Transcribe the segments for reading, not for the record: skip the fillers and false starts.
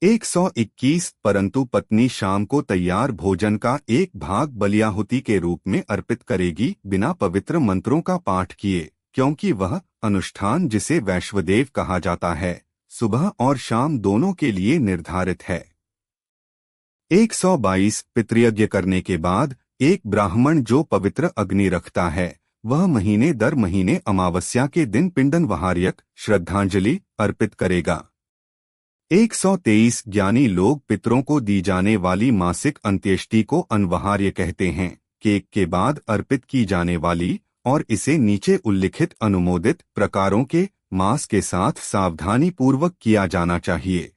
121 परंतु पत्नी शाम को तैयार भोजन का एक भाग बलियाहुति के रूप में अर्पित करेगी बिना पवित्र मंत्रों का पाठ किए, क्योंकि वह अनुष्ठान जिसे वैश्वदेव कहा जाता है सुबह और शाम दोनों के लिए निर्धारित है। 122 पितृयज्ञ करने के बाद एक ब्राह्मण जो पवित्र अग्नि रखता है वह महीने दर महीने अमावस्या के दिन पिंडन वहार्यक श्रद्धांजलि अर्पित करेगा। 123 ज्ञानी लोग पितरों को दी जाने वाली मासिक अंत्येष्टि को अनवहार्य कहते हैं, केक के बाद अर्पित की जाने वाली और इसे नीचे उल्लिखित अनुमोदित प्रकारों के मांस के साथ सावधानी पूर्वक किया जाना चाहिए।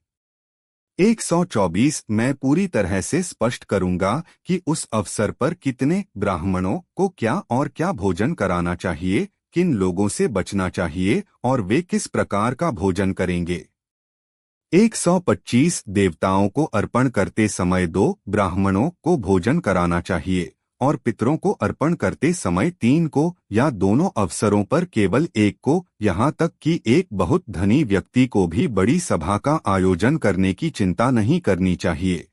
124 मैं पूरी तरह से स्पष्ट करूंगा कि उस अवसर पर कितने ब्राह्मणों को क्या और क्या भोजन कराना चाहिए, किन लोगों से बचना चाहिए और वे किस प्रकार का भोजन करेंगे। 125 देवताओं को अर्पण करते समय 2 ब्राह्मणों को भोजन कराना चाहिए और पितरों को अर्पण करते समय 3 को या दोनों अवसरों पर केवल 1 को, यहाँ तक कि एक बहुत धनी व्यक्ति को भी बड़ी सभा का आयोजन करने की चिंता नहीं करनी चाहिए।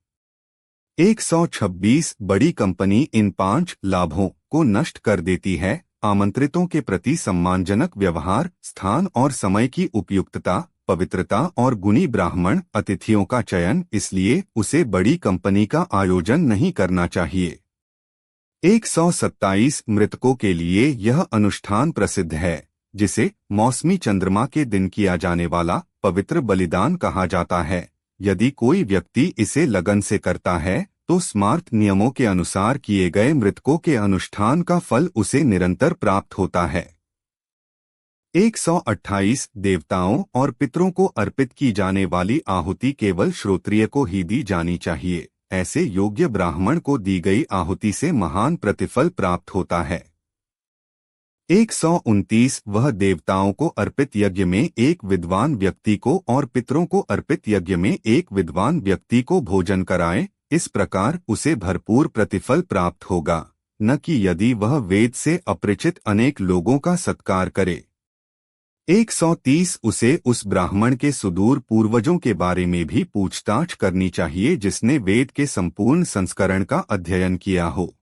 126 बड़ी कंपनी इन 5 लाभों को नष्ट कर देती है: आमंत्रितों के प्रति सम्मानजनक व्यवहार, स्थान और समय की उपयुक्तता, पवित्रता और गुणी ब्राह्मण अतिथियों का चयन, इसलिए उसे बड़ी कंपनी का आयोजन नहीं करना चाहिए। 127 मृतकों के लिए यह अनुष्ठान प्रसिद्ध है, जिसे मौसमी चंद्रमा के दिन किया जाने वाला पवित्र बलिदान कहा जाता है। यदि कोई व्यक्ति इसे लगन से करता है तो स्मार्त नियमों के अनुसार किए गए मृतकों के अनुष्ठान का फल उसे निरंतर प्राप्त होता है। 128 देवताओं और पितरों को अर्पित की जाने वाली आहुति केवल श्रोत्रिय को ही दी जानी चाहिए। ऐसे योग्य ब्राह्मण को दी गई आहुति से महान प्रतिफल प्राप्त होता है। 129 वह देवताओं को अर्पित यज्ञ में एक विद्वान व्यक्ति को और पितरों को अर्पित यज्ञ में एक विद्वान व्यक्ति को भोजन कराए, इस प्रकार उसे भरपूर प्रतिफल प्राप्त होगा, न कि यदि वह वेद से अपरिचित अनेक लोगों का सत्कार करे। 130 उसे उस ब्राह्मण के सुदूर पूर्वजों के बारे में भी पूछताछ करनी चाहिए जिसने वेद के संपूर्ण संस्करण का अध्ययन किया हो।